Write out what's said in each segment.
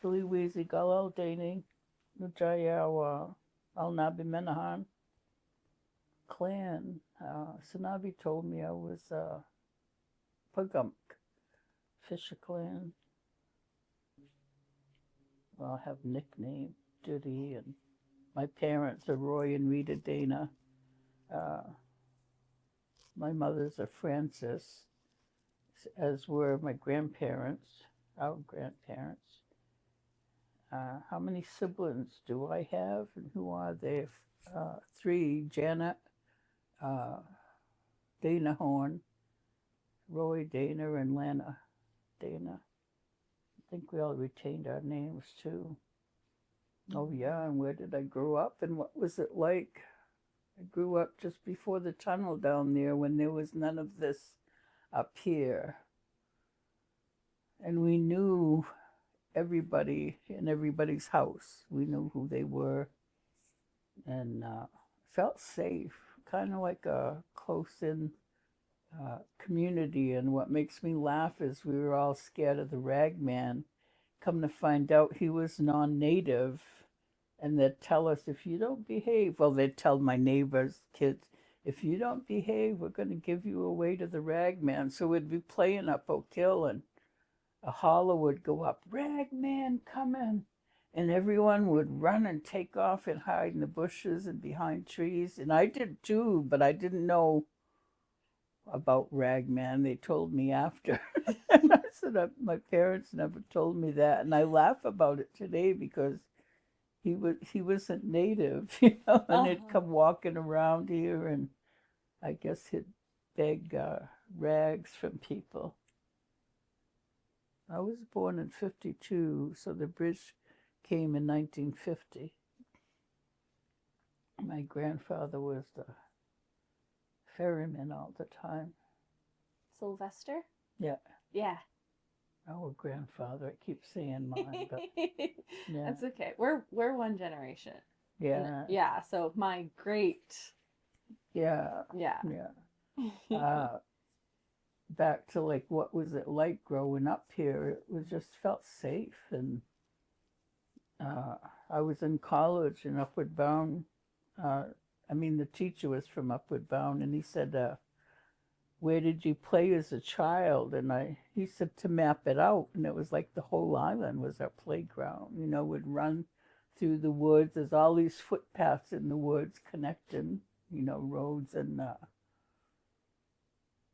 Biliwizi Galal Dani, Nujayawa, Al Nabi Menahan clan. Sanabi told me I was Pagumk, Fisher clan. Well, I have nickname, Judy, and my parents are Roy and Rita Dana. My mother's a Frances, as were my grandparents, our grandparents. How many siblings do I have, and who are they? Three: Janet, Dana Horn, Roy Dana, and Lana Dana. I think we all retained our names too. Oh yeah, and where did I grow up, and what was it like? I grew up just before the tunnel down there when there was none of this up here. And we knew everybody in everybody's house. We knew who they were, and felt safe, kind of like a close-in community. And what makes me laugh is we were all scared of the rag man. Come to find out he was non-native, and they'd tell us, if you don't behave, well, they'd tell my neighbors' kids, if you don't behave, we're going to give you away to the rag man. So we'd be playing up Oak Hill, and a holler would go up, rag man coming. And everyone would run and take off and hide in the bushes and behind trees. And I did too, but I didn't know about ragman. They told me after. I said, my parents never told me that. And I laugh about it today because he wasn't native, and he'd come walking around here, and I guess he'd beg rags from people. I was born in 52, so the bridge came in 1950. My grandfather was the ferryman all the time. Sylvester? Yeah. Yeah. Our grandfather. I keep saying mine, but yeah. That's okay. We're one generation. Yeah. And, yeah. So my great. Yeah. Yeah. Yeah. Back to like, what was it like growing up here? It was just felt safe, and I was in college in Upward Bound. The teacher was from Upward Bound, and he said, where did you play as a child? And he said to map it out, and it was like the whole island was our playground. We'd run through the woods. There's all these footpaths in the woods connecting, roads, and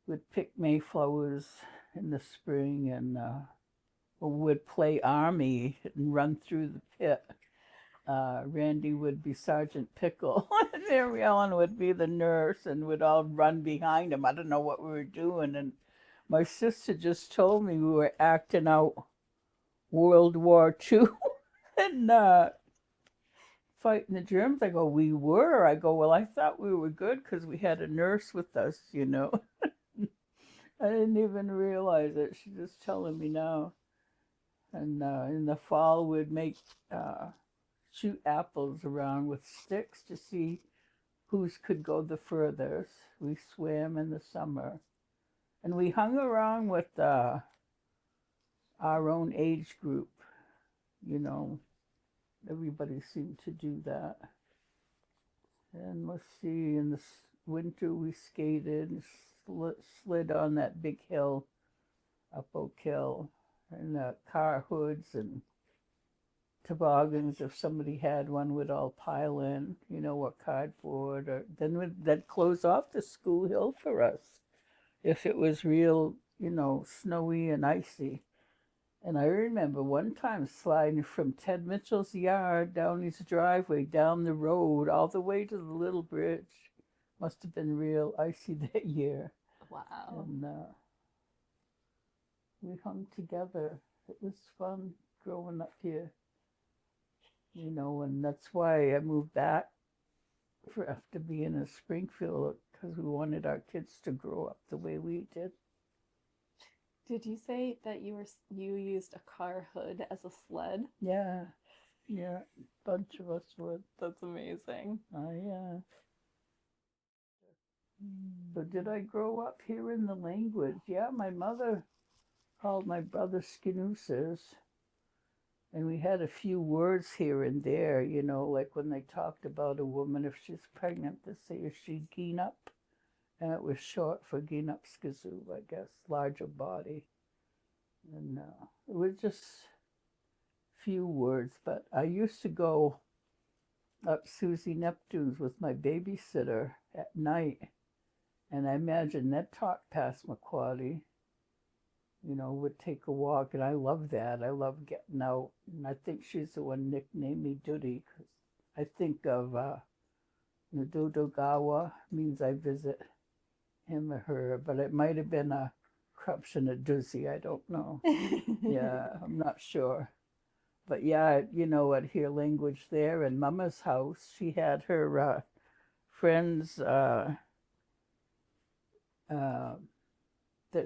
we'd pick mayflowers in the spring, and we'd play army and run through the pit. Randy would be Sergeant Pickle, and Mary Ellen would be the nurse, and we'd all run behind him. I don't know what we were doing, and my sister just told me we were acting out World War II and fighting the Germans. I go, we were? I go, well, I thought we were good because we had a nurse with us, I didn't even realize it. She's just telling me now. And in the fall, we'd shoot apples around with sticks to see whose could go the furthest. We swam in the summer. And we hung around with our own age group. Everybody seemed to do that. And let's see, in the winter we skated and slid on that big hill up Oak Hill, and car hoods and toboggans. If somebody had one, would all pile in, or cardboard, or then they'd close off the school hill for us if it was real, snowy and icy. And I remember one time sliding from Ted Mitchell's yard down his driveway, down the road, all the way to the little bridge. Must have been real icy that year. Wow. And we hung together. It was fun growing up here. And that's why I moved back after being in Springfield, because we wanted our kids to grow up the way we did. Did you say that you used a car hood as a sled? Yeah, a bunch of us would. That's amazing. Yeah. So did I grow up hearing the language? Yeah, my mother called my brother Skinuses, And we had a few words here and there, you know, like when they talked about a woman, if she's pregnant, they say, is she Geenup? And it was short for Geenupskazoo, I guess, larger body. And it was just few words, but I used to go up Susie Neptune's with my babysitter at night, and I imagine that talked Passamaquody, you know, would take a walk, and I love that. I love getting out, and I think she's the one nicknamed me Duty, because I think of Ndodogawa, means I visit him or her, but it might have been a corruption of Doozy, I don't know. Yeah, I'm not sure. But yeah, you know, I'd hear language there. In Mama's house, she had her friends that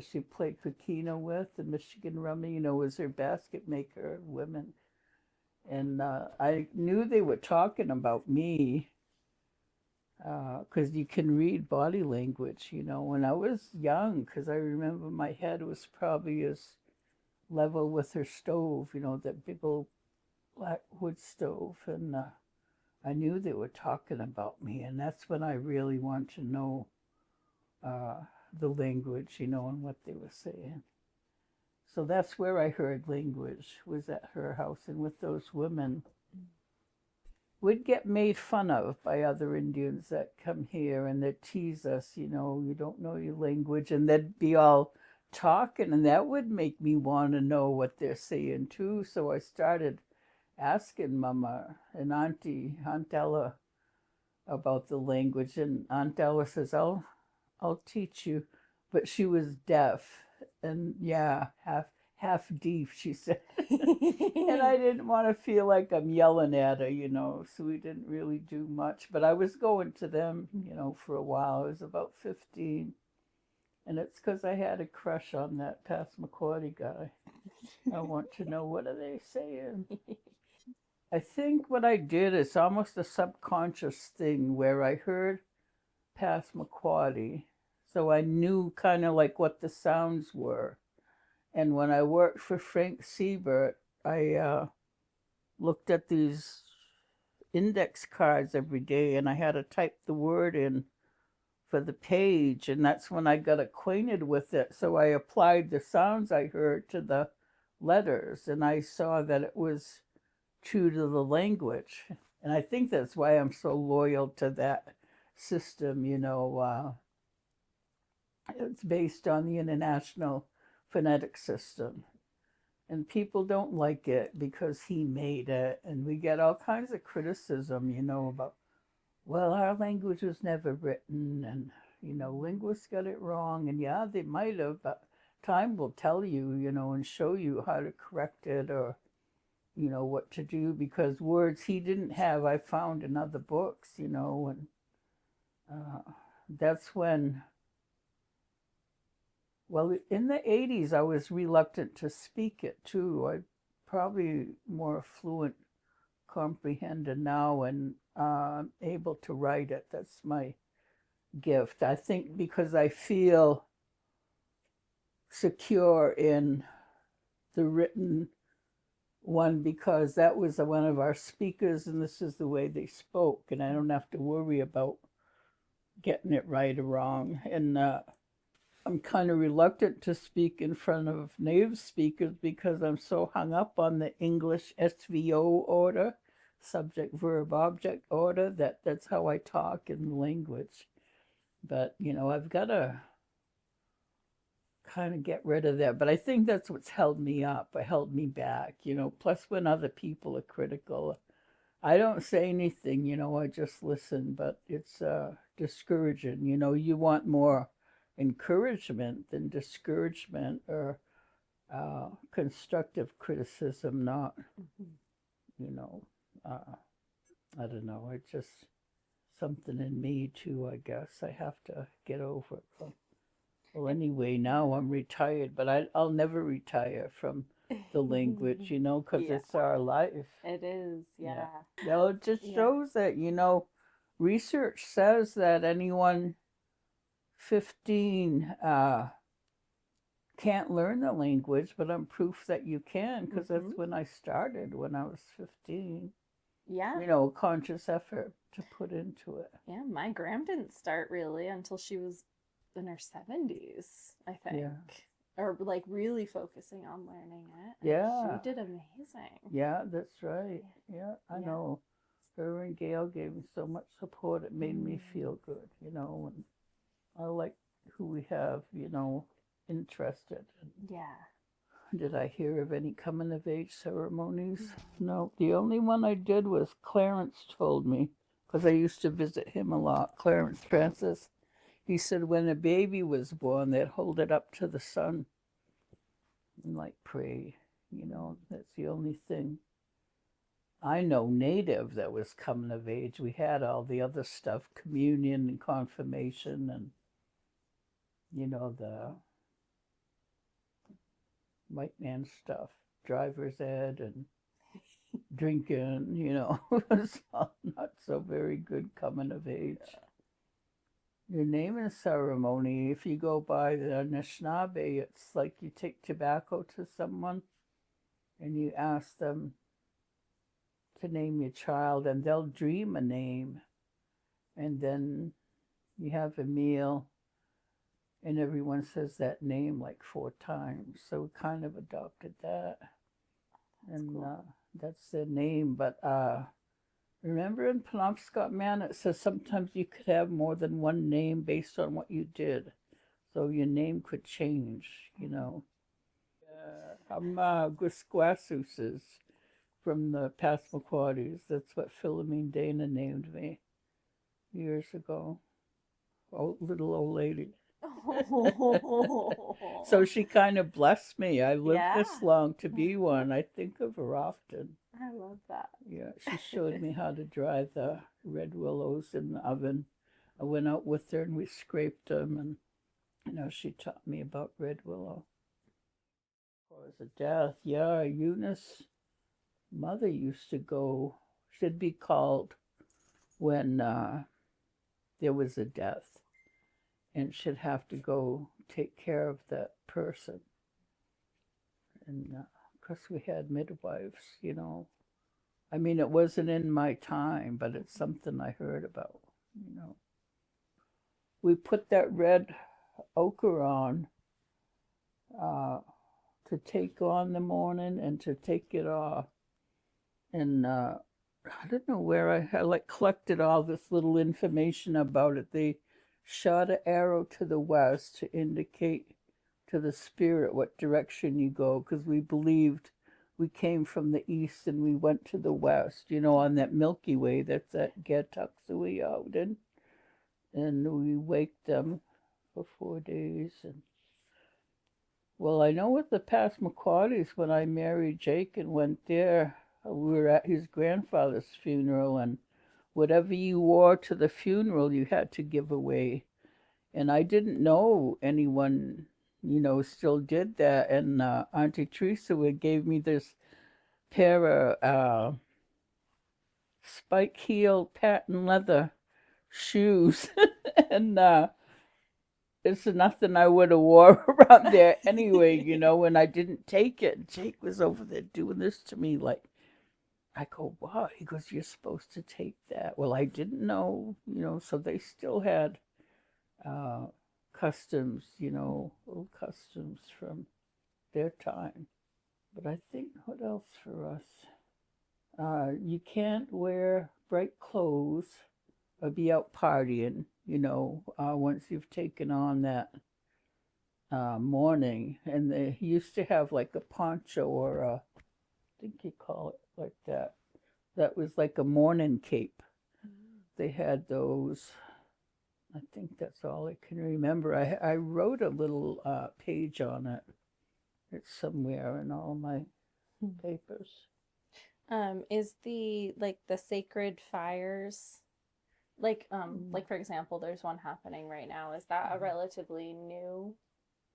she played Kukino with, the Michigan Rummy, you know, was her basket maker, women. And I knew they were talking about me because you can read body language, you know. When I was young, because I remember my head was probably as level with her stove, you know, that big old black wood stove. And I knew they were talking about me. And that's when I really want to know the language, you know, and what they were saying. So that's where I heard language, was at her house. And with those women, we'd get made fun of by other Indians that come here, and they'd tease us, you know, you don't know your language. And they'd be all talking, and that would make me want to know what they're saying too. So I started asking Mama and Aunt Ella about the language, and Aunt Ella says, I'll teach you. But she was deaf, and yeah, half deaf, she said. And I didn't want to feel like I'm yelling at her, you know, so we didn't really do much. But I was going to them, you know, for a while. I was about 15. And it's because I had a crush on that Passamaquody guy. I want to know, what are they saying? I think what I did is almost a subconscious thing where I heard Passamaquody, so I knew kind of like what the sounds were. And when I worked for Frank Siebert, I looked at these index cards every day, and I had to type the word in for the page, and that's when I got acquainted with it. So I applied the sounds I heard to the letters, and I saw that it was true to the language. And I think that's why I'm so loyal to that system, you know. It's based on the International Phonetic System. And people don't like it because he made it. And we get all kinds of criticism, you know, about, well, our language was never written, and, you know, linguists got it wrong. And yeah, they might have, but time will tell you, you know, and show you how to correct it, or, you know, what to do, because words he didn't have, I found in other books, you know. And that's when, well, in the 80s, I was reluctant to speak it too. I probably more fluent comprehender now, and able to write it. That's my gift. I think because I feel secure in the written one, because that was one of our speakers, and this is the way they spoke, and I don't have to worry about getting it right or wrong. And I'm kind of reluctant to speak in front of native speakers because I'm so hung up on the English SVO order, subject, verb, object order, that's how I talk in language. But, you know, I've got to kind of get rid of that. But I think that's what's held me up, or held me back, you know. Plus, when other people are critical, I don't say anything, you know, I just listen. But it's discouraging, you know. You want more encouragement than discouragement, or constructive criticism, not, you know, I don't know. It's just something in me too, I guess. I have to get over it. Well, anyway, now I'm retired, but I'll never retire from the language, you know, because it's our life. It is, yeah. Well, it just shows that, you know, research says that anyone 15 can't learn the language, but I'm proof that you can, because Mm-hmm. that's when I started, when I was 15. Yeah. You know, a conscious effort to put into it. Yeah, my gram didn't start really until she was in her 70s, I think. Yeah. Or like really focusing on learning it. And Yeah. she did amazing. Yeah, that's right. Yeah, I Yeah. know. Her and Gail gave me so much support. It made me feel good, you know, and I like who we have, you know, interested. Yeah. Did I hear of any coming of age ceremonies? No. The only one I did was Clarence told me, because I used to visit him a lot. Clarence Francis. He said when a baby was born, they'd hold it up to the sun and like pray. You know, that's the only thing. I know native that was coming of age. We had all the other stuff, communion and confirmation and, you know, the white man stuff, driver's ed and drinking, you know. It's not so very good coming of age. Your naming ceremony, if you go by the Anishinaabe, it's like you take tobacco to someone and you ask them to name your child, and they'll dream a name, and then you have a meal and everyone says that name like 4 times. So we kind of adopted that. That's And cool. that's their name. But remember in Penobscot, man, it says sometimes you could have more than one name based on what you did. So your name could change, you know. I'm Gwisquassus from the Passamaquoddies. That's what Sikwani Dana named me years ago. Little old lady. So she kind of blessed me. I lived this long to be one. I think of her often. I love that. Yeah, she showed me how to dry the red willows in the oven. I went out with her and we scraped them, and you know, she taught me about red willow. Cause of death, yeah, Eunice' mother used to go, she'd be called when there was a death, and she'd have to go take care of that person. And of course, we had midwives, you know. I mean, it wasn't in my time, but it's something I heard about, you know. We put that red ochre on to take on the morning and to take it off. And I don't know where I like collected all this little information about it. They shot an arrow to the west to indicate to the spirit what direction you go, because we believed we came from the east and we went to the west, you know, on that Milky Way. That's that Gatuxui out in. And we waked them for 4 days. And well, I know with the Passamaquoddies, when I married Jake and went there, we were at his grandfather's funeral, and whatever you wore to the funeral, you had to give away. And I didn't know anyone, you know, still did that. And Auntie Teresa gave me this pair of spike heel patent leather shoes. And it's nothing I would have wore around there anyway, you know, and I didn't take it. Jake was over there doing this to me like, I go, what? He goes, you're supposed to take that. Well, I didn't know, you know, so they still had customs, you know, old customs from their time. But I think, what else for us? You can't wear bright clothes or be out partying, you know, once you've taken on that mourning. And they used to have like a poncho or I think you call it like that. That was like a mourning cape. They had those. I think that's all I can remember. I wrote a little page on it. It's somewhere in all my papers. Is the sacred fires like for example, there's one happening right now. Is that a relatively new,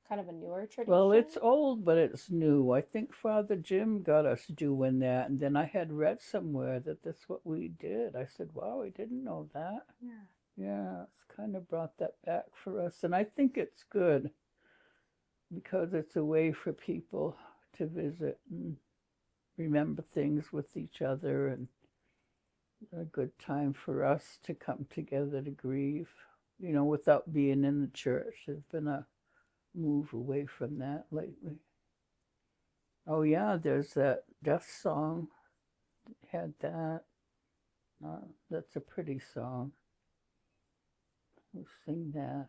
kind of a newer tradition? Well, it's old, but it's new. I think Father Jim got us doing that, and then I had read somewhere that that's what we did. I said, wow, I didn't know that. Yeah, it's kind of brought that back for us, and I think it's good. because it's a way for people to visit and remember things with each other, and a good time for us to come together to grieve, without being in the church. There's been a move away from that lately. Oh yeah, there's that death song. Had that. That's a pretty song. We'll sing that.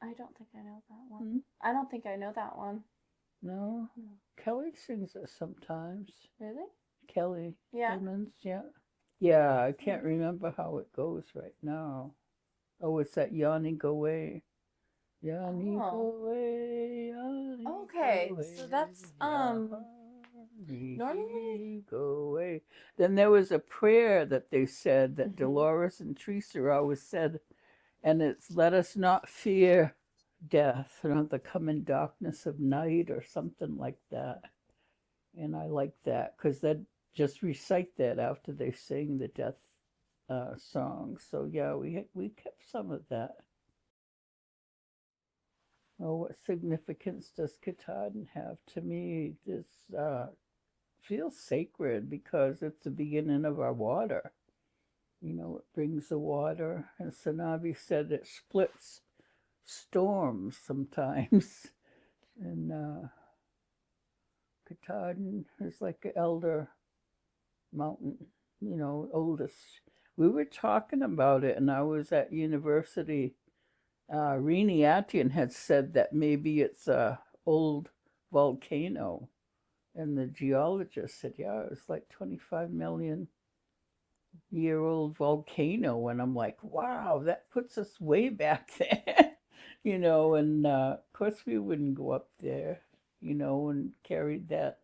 I don't think I know that one. I don't think I know that one. No? Kelly sings it sometimes. Really? Kelly Yeah. Simmons, yeah. Yeah, I can't remember how it goes right now. Oh, it's that Yanni Go Away. Yanni Go Away, Yanni Okay, go away, so that's normally go away. Then there was a prayer that they said that Dolores and Teresa always said, and it's let us not fear death, the coming darkness of night or something like that. And I like that because they'd just recite that after they sing the death song. So yeah, we kept some of that. Oh, what significance does Katahdin have to me? This feels sacred because it's the beginning of our water. It brings the water. And Sanabi said it splits storms sometimes. And Katahdin is like an elder mountain, oldest. We were talking about it, and I was at university. Rini Atian had said that maybe it's a old volcano, and the geologist said, yeah, it's like 25 million year old volcano. And I'm like, wow, that puts us way back there. And of course we wouldn't go up there, and carried that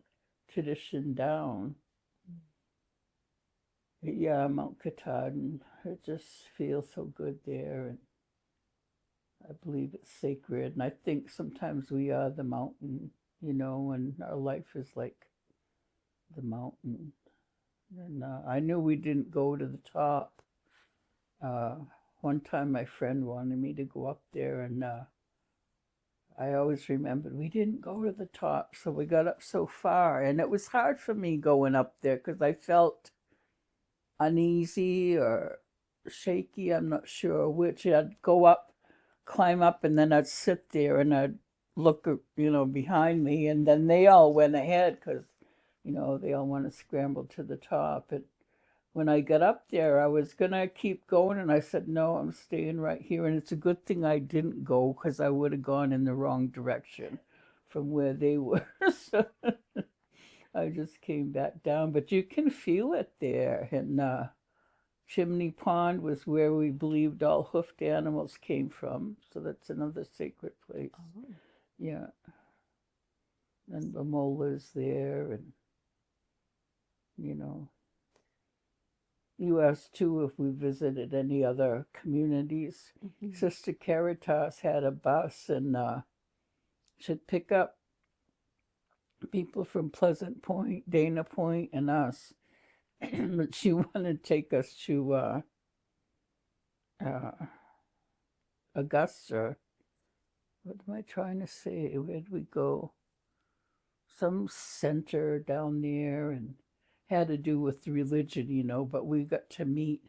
tradition down. But yeah, Mount Katahdin, it just feels so good there, and I believe it's sacred. And I think sometimes we are the mountain, and our life is like the mountain. And I knew we didn't go to the top. One time my friend wanted me to go up there, and I always remembered we didn't go to the top, so we got up so far. And it was hard for me going up there because I felt uneasy or shaky, I'm not sure which. I'd go up, climb up, and then I'd sit there and I'd look, behind me, and then they all went ahead because, they all want to scramble to the top. And when I got up there, I was going to keep going, and I said, no, I'm staying right here. And it's a good thing I didn't go because I would have gone in the wrong direction from where they were. So I just came back down, but you can feel it there. And Chimney Pond was where we believed all hoofed animals came from. So that's another sacred place. Oh. Yeah. And the Mola's there, and, You asked too if we visited any other communities. Sister Caritas had a bus, and she'd pick up people from Pleasant Point, Dana Point, and us. But she wanted to take us to Augusta. What am I trying to say? Where'd we go? Some center down there, and had to do with religion, but we got to meet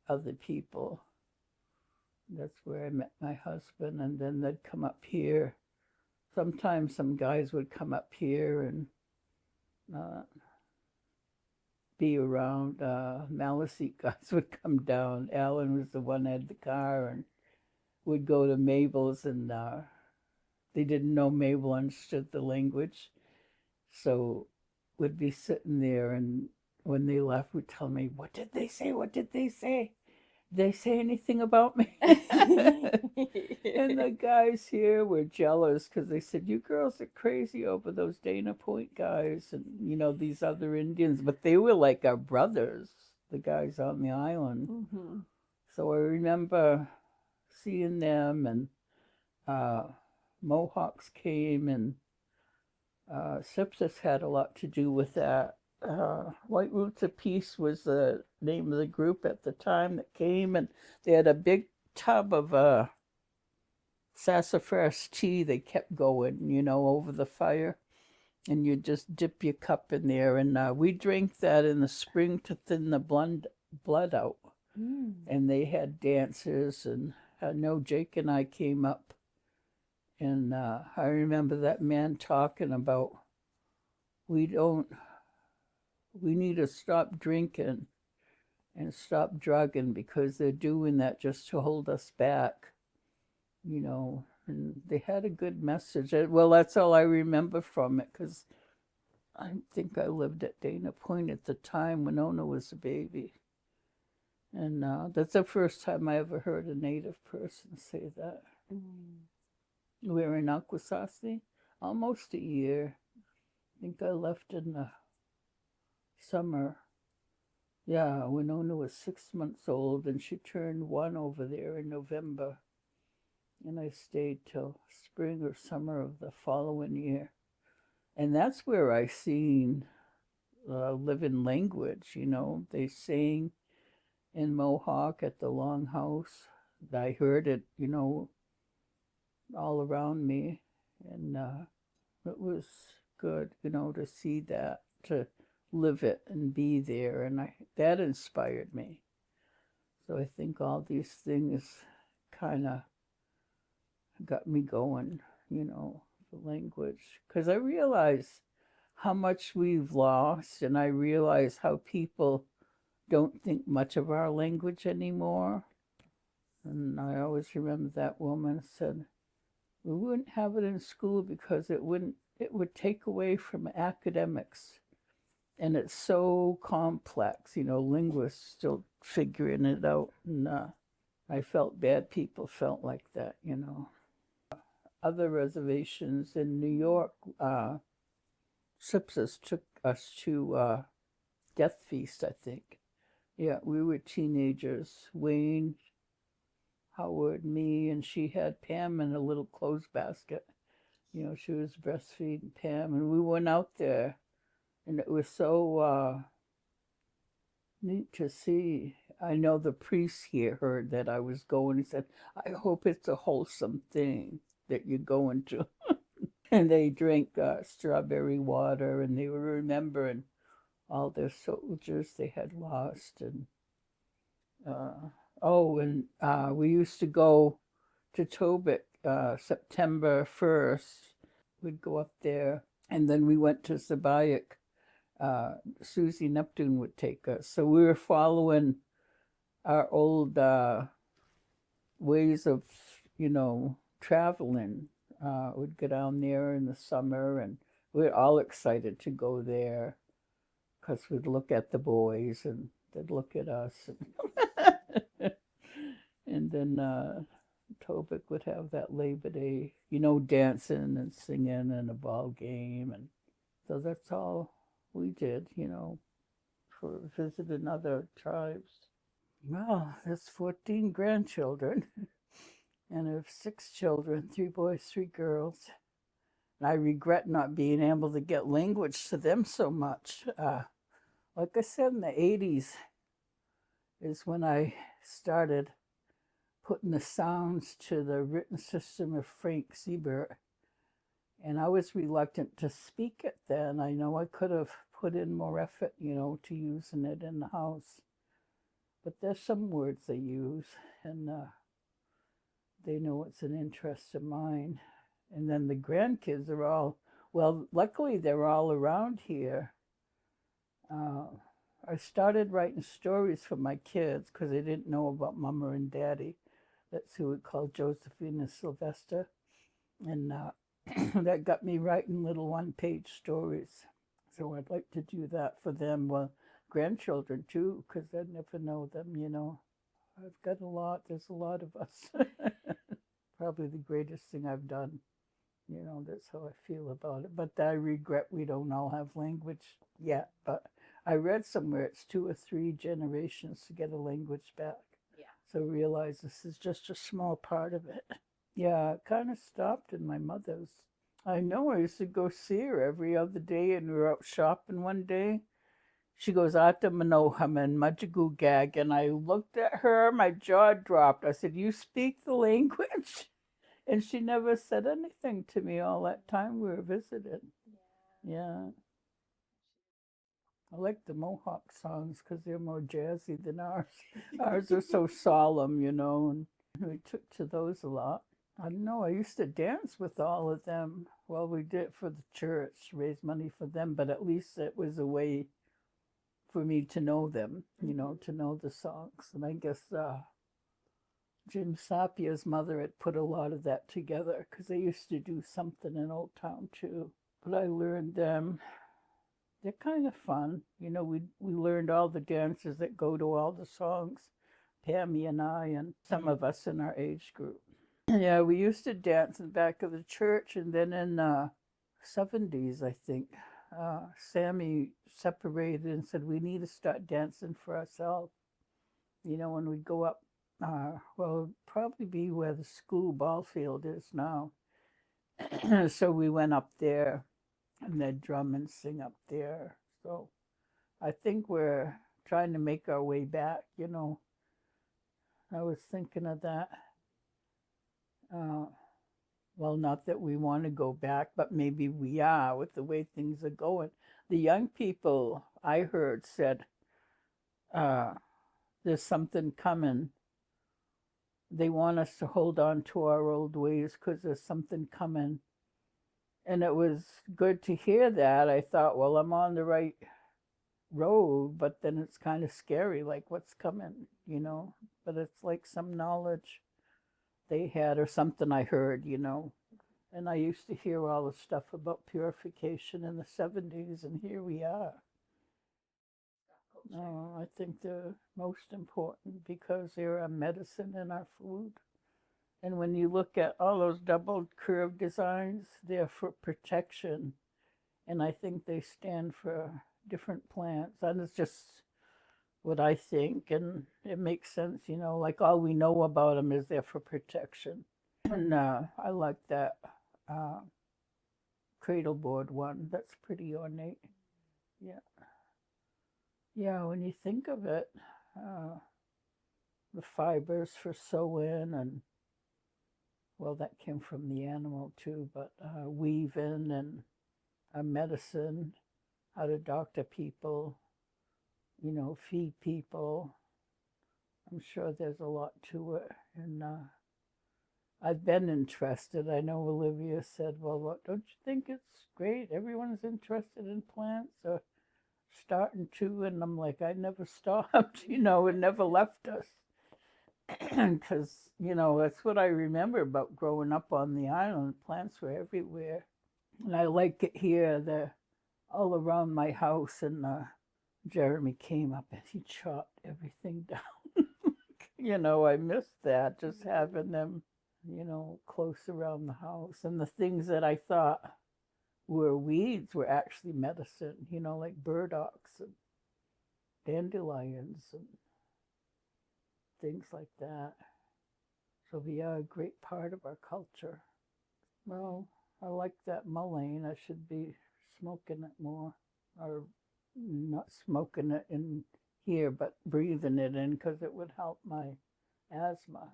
other people. That's where I met my husband, and then they'd come up here. Sometimes some guys would come up here and be around. Maliseet guys would come down. Alan was the one that had the car, and would go to Mabel's, and they didn't know Mabel understood the language. So would be sitting there, and when they left, would tell me, what did they say? What did they say? Did they say anything about me? And the guys here were jealous because they said, you girls are crazy over those Dana Point guys and, these other Indians. But they were like our brothers, the guys on the island. Mm-hmm. So I remember seeing them, and Mohawks came, and Sepsis had a lot to do with that. White Roots of Peace was the name of the group at the time that came, and they had a big tub of sassafras tea, they kept going, you know, over the fire. And you just dip your cup in there. And we drank that in the spring to thin the blood out. And they had dances. And I know Jake and I came up. And I remember that man talking about, we need to stop drinking and stop drugging because they're doing that just to hold us back, you know. And they had a good message. Well, that's all I remember from it, because I think I lived at Dana Point at the time when Ona was a baby. And that's the first time I ever heard a Native person say that. We were in Akwesasne almost a year. I think I left in the summer. Yeah, when Ona was 6 months old, and she turned 1 over there in November. And I stayed till spring or summer of the following year. And that's where I seen living language, you know. They sang in Mohawk at the Longhouse. I heard it, you know, all around me. And it was good, you know, to see that, to live it and be there. And that inspired me. So I think all these things kind of got me going, you know, the language. Because I realize how much we've lost, and I realize how people don't think much of our language anymore. And I always remember that woman said, we wouldn't have it in school because it would take away from academics. And it's so complex, you know, linguists still figuring it out. And I felt bad people felt like that, you know. Other reservations in New York, Sipsas took us to Death Feast, I think. Yeah, we were teenagers. Wayne, Howard, me, and she had Pam in a little clothes basket. You know, she was breastfeeding Pam, and we went out there, and it was so neat to see. I know the priest here heard that I was going. He said, I hope it's a wholesome thing that you're going to. And they drank strawberry water, and they were remembering all their soldiers they had lost. And we used to go to Tobic September 1st. We'd go up there, and then we went to Sabayik. Susie Neptune would take us. So we were following our old ways of, you know, traveling. We'd go down there in the summer, and we're all excited to go there because we'd look at the boys and they'd look at us. And then Tobic would have that Labor Day, you know, dancing and singing and a ball game. And so that's all we did, you know, for visiting other tribes. Well, there's 14 grandchildren. And I have 6 children, 3 boys, 3 girls. And I regret not being able to get language to them so much. Like I said, in the 80s is when I started putting the sounds to the written system of Frank Siebert. And I was reluctant to speak it then. I know I could have put in more effort, you know, to using it in the house. But there's some words they use, and they know it's an interest of mine. And then the grandkids are all, well, luckily they're all around here. I started writing stories for my kids because they didn't know about Mama and Daddy. That's who we called Josephine and Sylvester. And that got me writing little 1-page stories. So I'd like to do that for them. Well, grandchildren too, because I'd never know them, you know. I've got a lot. There's a lot of us. Probably the greatest thing I've done. You know, that's how I feel about it. But I regret we don't all have language yet. But I read somewhere it's 2 or 3 generations to get a language back. Yeah. So realize this is just a small part of it. Yeah, it kind of stopped in my mother's. I know I used to go see her every other day, and we were out shopping one day. She goes, Ata Manoham and Majagu Gag. And I looked at her, my jaw dropped. I said, you speak the language? And she never said anything to me all that time we were visiting. Yeah. I like the Mohawk songs because they're more jazzy than ours. Ours are so solemn, and we took to those a lot. I don't know, I used to dance with all of them. Well, we did it for the church, raise money for them, but at least it was a way for me to know them, to know the songs. And I guess Jim Sapia's mother had put a lot of that together because they used to do something in Old Town too. But I learned them. They're kind of fun. We learned all the dances that go to all the songs, Pammy and I, and some of us in our age group. Yeah, we used to dance in the back of the church, and then in the 70s, I think, Sammy separated and said, we need to start dancing for ourselves. When we go up, well, it'd probably be where the school ball field is now. So we went up there, and they'd drum and sing up there. So I think we're trying to make our way back, I was thinking of that. Well, not that we want to go back, but maybe we are with the way things are going. The young people I heard said, there's something coming. They want us to hold on to our old ways because there's something coming. And it was good to hear that. I thought, well, I'm on the right road, but then it's kind of scary, like what's coming, But it's like some knowledge they had or something I heard, And I used to hear all the stuff about purification in the 70s, and here we are. I think they're most important because they're a medicine in our food. And when you look at all those double curve designs, they're for protection. And I think they stand for different plants. And it's just what I think. And it makes sense, like all we know about them is they're for protection. And I like that cradle board one. That's pretty ornate. Yeah. Yeah, when you think of it, the fibers for sewing and, well, that came from the animal too, but weaving and a medicine, how to doctor people, feed people. I'm sure there's a lot to it. And I've been interested. I know Olivia said, well, what, don't you think it's great? Everyone's interested in plants or starting to. And I'm like, I never stopped, it never left us. Because, that's what I remember about growing up on the island. Plants were everywhere. And I like it here. They're all around my house. And Jeremy came up and he chopped everything down. I missed that, just having them, close around the house. And the things that I thought were weeds were actually medicine, like burdocks and dandelions and things like that. So they are a great part of our culture. Well, I like that mullein. I should be smoking it more, or not smoking it in here, but breathing it in because it would help my asthma.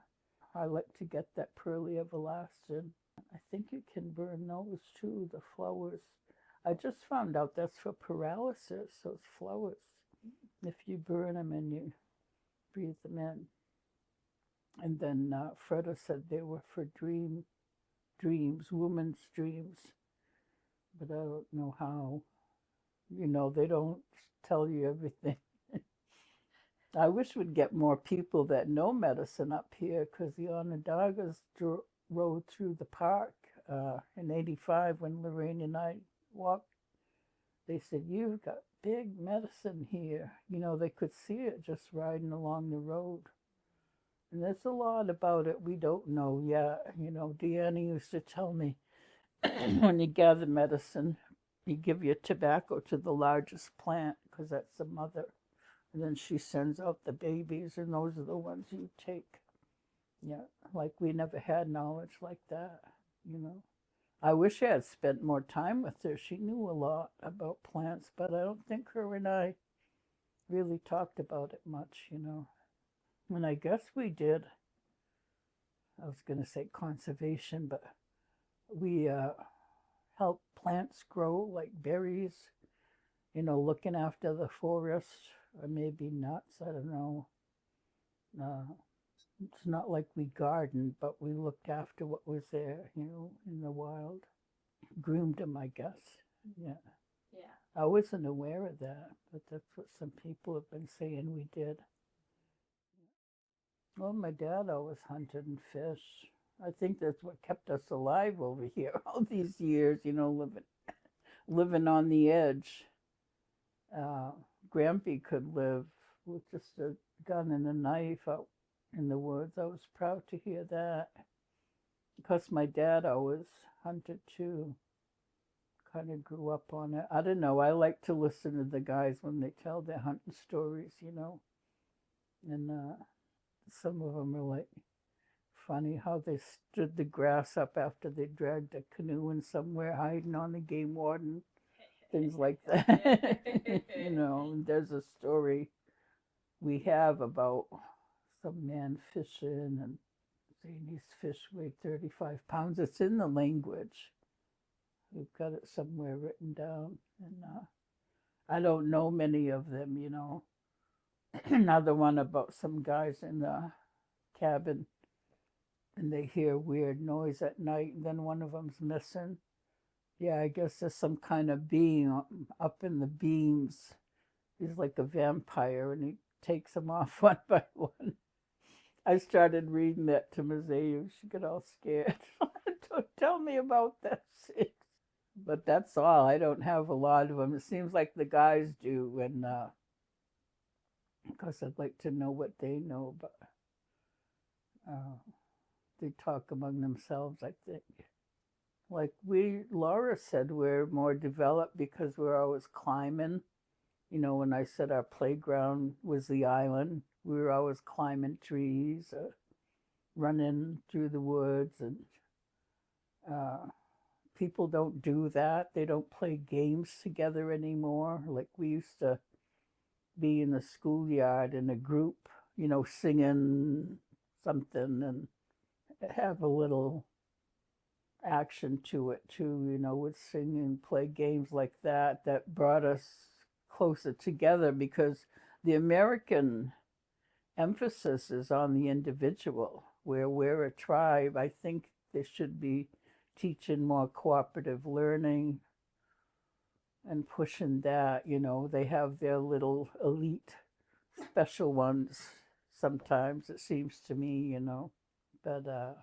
I like to get that pearly everlasting. I think you can burn those too, the flowers. I just found out that's for paralysis, those flowers. If you burn them and you breathe them in. And then Freda said they were for dreams, women's dreams. But I don't know how. They don't tell you everything. I wish we'd get more people that know medicine up here, because the Onondagas rode through the park in '85 when Lorraine and I walked. They said, you've got big medicine here. They could see it just riding along the road. And there's a lot about it we don't know yet. Deanna used to tell me, when you gather medicine, you give your tobacco to the largest plant, because that's the mother. And then she sends out the babies, and those are the ones you take. Yeah, like we never had knowledge like that, I wish I had spent more time with her. She knew a lot about plants, but I don't think her and I really talked about it much, And I guess we did. I was going to say conservation, but we help plants grow like berries, looking after the forest, or maybe nuts, I don't know. It's not like we gardened, but we looked after what was there, in the wild. Groomed them, I guess. Yeah. Yeah. I wasn't aware of that, but that's what some people have been saying we did. Well, my dad always hunted and fished. I think that's what kept us alive over here all these years, living on the edge. Grampy could live with just a gun and a knife out in the woods. I was proud to hear that. Because my dad always hunted too. Kind of grew up on it. I don't know. I like to listen to the guys when they tell their hunting stories, And some of them are like funny how they stood the grass up after they dragged a canoe in somewhere hiding on the game warden. Things like that. There's a story we have about some man fishing and saying these fish weigh 35 pounds. It's in the language. We've got it somewhere written down. And I don't know many of them, Another one about some guys in the cabin and they hear weird noise at night and then one of them's missing. Yeah, I guess there's some kind of being up in the beams. He's like a vampire and he takes them off one by one. I started reading that to Mazeu. She got all scared. Don't tell me about that. But that's all. I don't have a lot of them. It seems like the guys do. And because I'd like to know what they know. But they talk among themselves, I think. Like Laura said, we're more developed because we're always climbing. When I said our playground was the island, we were always climbing trees, running through the woods, and people don't do that. They don't play games together anymore. Like we used to be in the schoolyard in a group, singing something and have a little action to it too, with singing, play games like that brought us closer together because the American emphasis is on the individual. Where we're a tribe, I think they should be teaching more cooperative learning and pushing that, they have their little elite special ones sometimes, it seems to me, but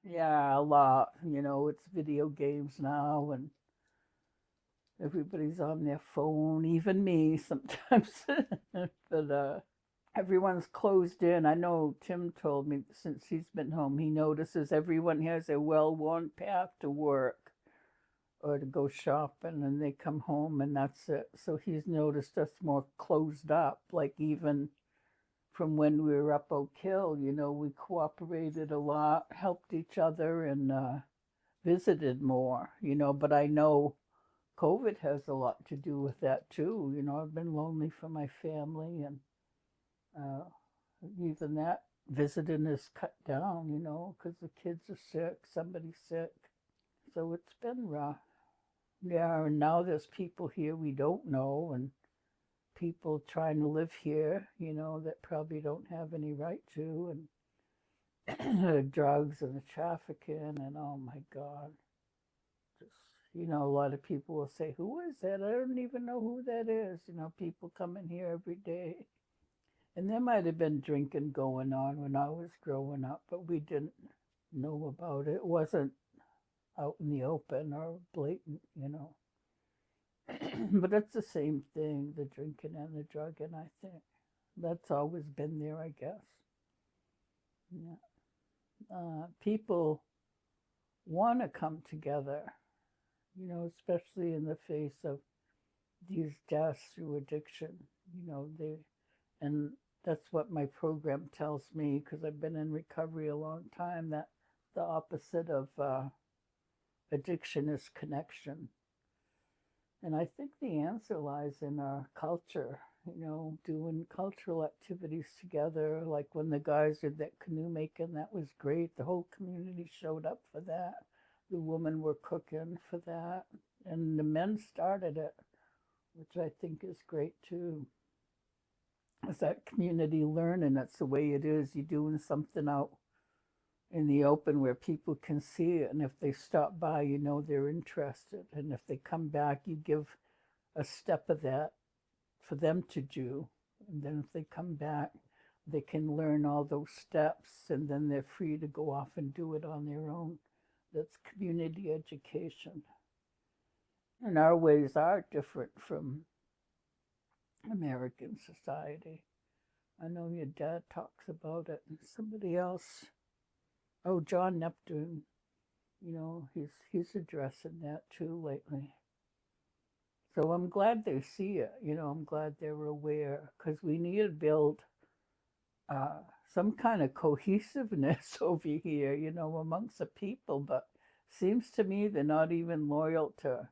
yeah, a lot, it's video games now and everybody's on their phone, even me sometimes. But everyone's closed in. I know Tim told me since he's been home, he notices everyone has a well-worn path to work or to go shopping, and they come home and that's it. So he's noticed us more closed up, like even from when we were up Oak Hill, we cooperated a lot, helped each other, and visited more, but I know COVID has a lot to do with that too. I've been lonely for my family, and even that visiting is cut down, because the kids are sick, somebody's sick. So it's been rough. Yeah, and now there's people here we don't know, and people trying to live here, that probably don't have any right to, and drugs and the trafficking, and oh my God. Just, a lot of people will say, who is that? I don't even know who that is. People coming here every day. And there might have been drinking going on when I was growing up, but we didn't know about it. It wasn't out in the open or blatant, But it's the same thing, the drinking and the drugging, I think. That's always been there, I guess. Yeah. People want to come together, especially in the face of these deaths through addiction. And that's what my program tells me, because I've been in recovery a long time, that the opposite of addiction is connection. And I think the answer lies in our culture, doing cultural activities together. Like when the guys did that canoe making, that was great. The whole community showed up for that. The women were cooking for that. And the men started it, which I think is great too. It's that community learning. That's the way it is. You're doing something out in the open where people can see it. And if they stop by, they're interested. And if they come back, you give a step of that for them to do. And then if they come back, they can learn all those steps, and then they're free to go off and do it on their own. That's community education. And our ways are different from American society. I know your dad talks about it, and somebody else, John Neptune, he's addressing that too lately. So I'm glad they see it. I'm glad they're aware, because we need to build some kind of cohesiveness over here, amongst the people. But seems to me they're not even loyal to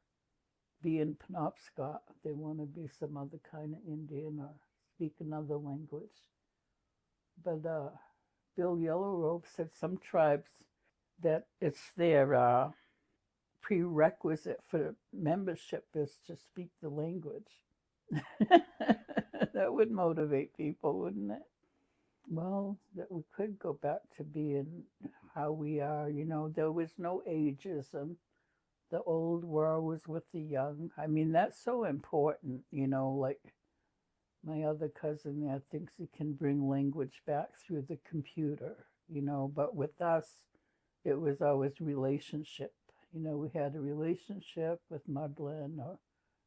be in Penobscot. They want to be some other kind of Indian or speak another language. But Bill Yellowrobe said some tribes that it's their prerequisite for membership is to speak the language. That would motivate people, wouldn't it? Well, that we could go back to being how we are. There was no ageism. The old war was with the young. I mean, that's so important, like my other cousin there thinks he can bring language back through the computer, but with us, it was always relationship. We had a relationship with Mudlin or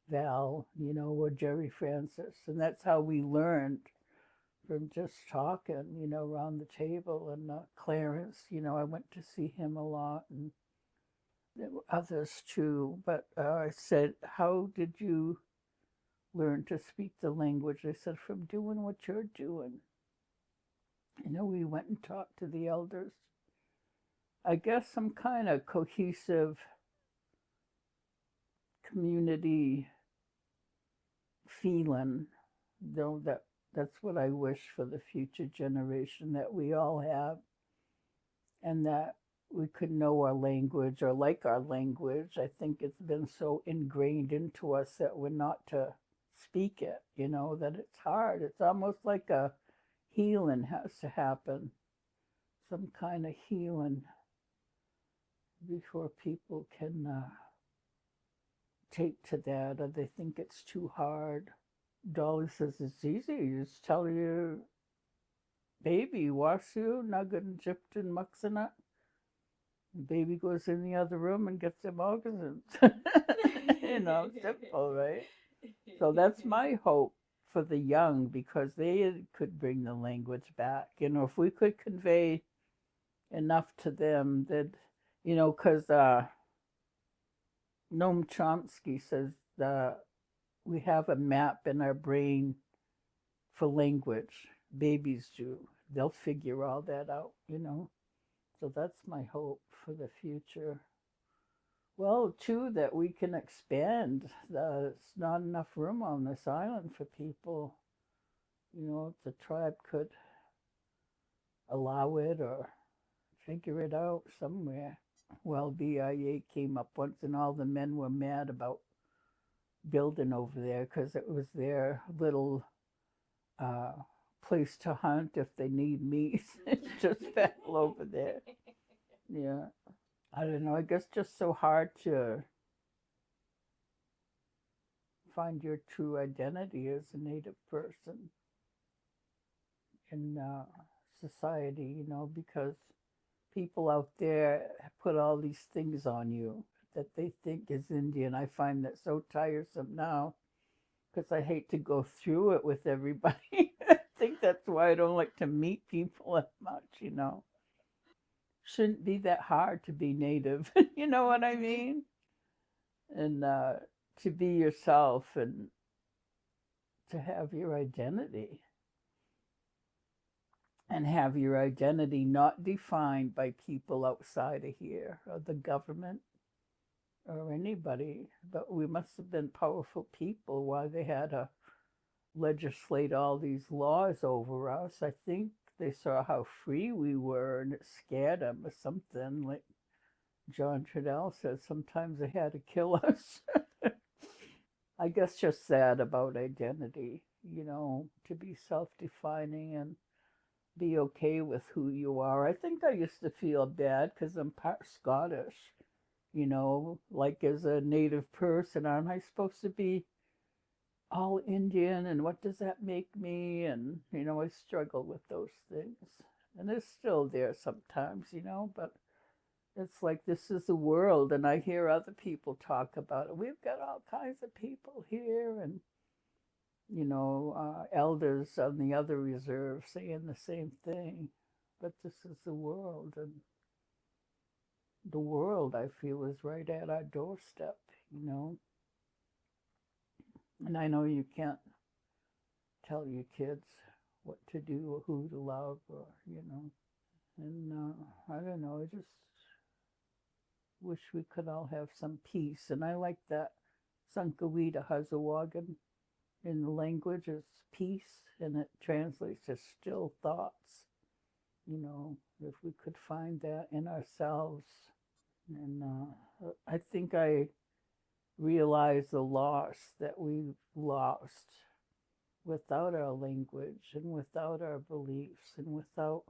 Val, or Jerry Francis. And that's how we learned, from just talking, around the table. And Clarence, I went to see him a lot, and there were others too. But I said, how did you learn to speak the language? I said, from doing what you're doing. We went and talked to the elders. I guess some kind of cohesive community feeling, though, that's what I wish for the future generation, that we all have, and that we could know our language or like our language. I think it's been so ingrained into us that we're not to speak it, that it's hard. It's almost like a healing has to happen, some kind of healing before people can take to that, or they think it's too hard. Dolly says it's easy. You just tell your baby, wasu, nugget, gyptin, muxanut. Baby goes in the other room and gets their moccasins. Simple, right? So that's my hope for the young, because they could bring the language back. If we could convey enough to them that, because Noam Chomsky says that we have a map in our brain for language. Babies do. They'll figure all that out, So that's my hope for the future. Well, too, that we can expand. There's not enough room on this island for people. If the tribe could allow it or figure it out somewhere. Well, BIA came up once, and all the men were mad about building over there because it was their little place to hunt if they need meat. Just fell over there. Yeah. I don't know. I guess just so hard to find your true identity as a Native person in society, because people out there put all these things on you that they think is Indian. I find that so tiresome now, because I hate to go through it with everybody. I think that's why I don't like to meet people as much, Shouldn't be that hard to be Native. You know what I mean? And to be yourself and to have your identity. And have your identity not defined by people outside of here or the government or anybody. But we must have been powerful people while they had a legislate all these laws over us. I think they saw how free we were and it scared them or something. Like John Trudell said, sometimes they had to kill us. I guess just sad about identity, to be self-defining and be okay with who you are. I think I used to feel bad because I'm part Scottish, like as a native person, aren't I supposed to be all Indian, and what does that make me? And, I struggle with those things. And it's still there sometimes, but it's like this is the world, and I hear other people talk about it. We've got all kinds of people here, and, elders on the other reserve saying the same thing. But this is the world, and the world, I feel, is right at our doorstep, And I know you can't tell your kids what to do or who to love, or, And I don't know, I just wish we could all have some peace. And I like that Sankawita Hazawagan in the language is peace, and it translates to still thoughts. If we could find that in ourselves. And I think I realize the loss that we've lost without our language and without our beliefs and without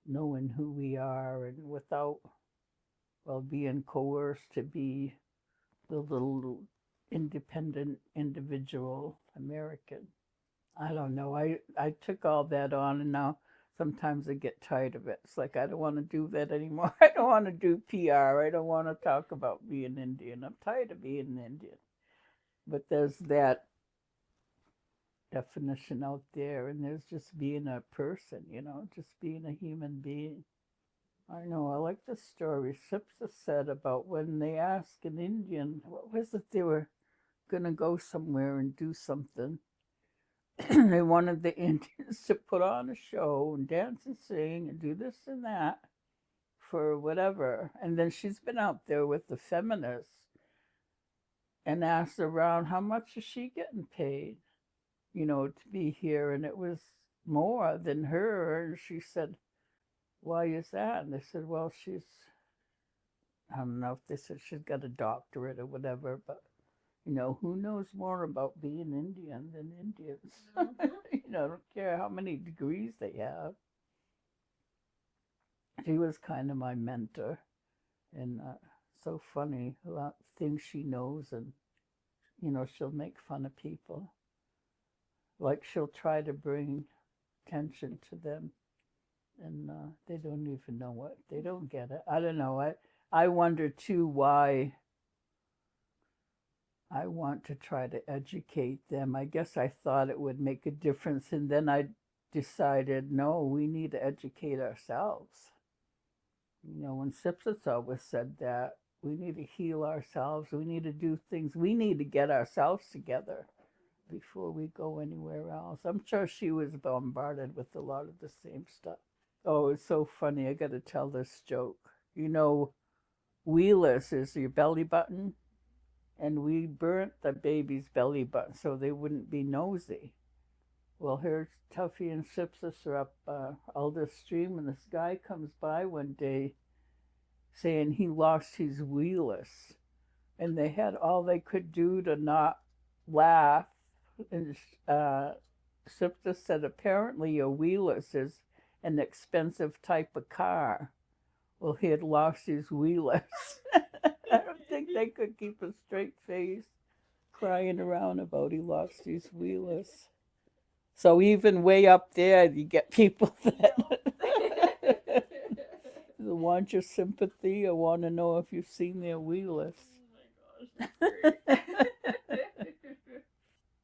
knowing who we are and without, being coerced to be the little independent individual American. I don't know. I took all that on, and now sometimes I get tired of it. It's like, I don't want to do that anymore. I don't want to do PR. I don't want to talk about being Indian. I'm tired of being an Indian. But there's that definition out there, and there's just being a person, just being a human being. I know, I like the story Sipsa said about when they asked an Indian, what was it, they were going to go somewhere and do something. They wanted the Indians to put on a show and dance and sing and do this and that for whatever. And then she's been out there with the feminists and asked around, how much is she getting paid, to be here? And it was more than her. And she said, why is that? And they said, well, I don't know if they said she's got a doctorate or whatever, but who knows more about being Indian than Indians? I don't care how many degrees they have. She was kind of my mentor, and so funny, a lot of things she knows, and, she'll make fun of people. Like she'll try to bring attention to them, and they don't even know what, they don't get it. I don't know. I wonder too why I want to try to educate them. I guess I thought it would make a difference, and then I decided, no, we need to educate ourselves. When Sipsitz always said that, we need to heal ourselves, we need to do things, we need to get ourselves together before we go anywhere else. I'm sure she was bombarded with a lot of the same stuff. Oh, it's so funny, I got to tell this joke. Wheelers is your belly button, and we burnt the baby's belly button so they wouldn't be nosy. Well, here's Tuffy and Sipsis are up Alder Stream, and this guy comes by one day saying he lost his wheelers. And they had all they could do to not laugh. And Sipsis said, apparently a wheelers is an expensive type of car. Well, he had lost his wheelers. I don't think they could keep a straight face, crying around about he lost his wheelers. So even way up there, you get people that want your sympathy or want to know if you've seen their wheelers. Oh my gosh, that's great.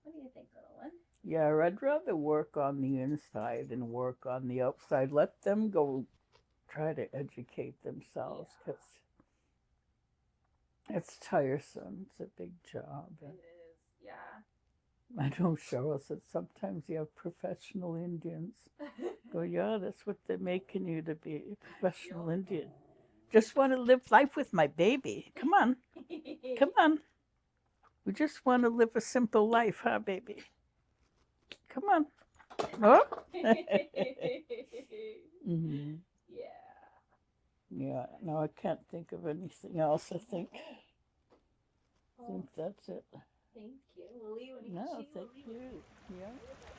What do you think, little one? Yeah, I'd rather work on the inside than work on the outside. Let them go try to educate themselves, because it's tiresome. It's a big job. It is, yeah. I know Cheryl said sometimes you have professional Indians. Go, yeah, that's what they're making you to be, a professional Indian. Just want to live life with my baby. Come on. Come on. We just want to live a simple life, huh, baby? Come on. Oh. Yeah. Yeah. No, I can't think of anything else. I think that's it. Thank you. Well, No, thank you. Yeah.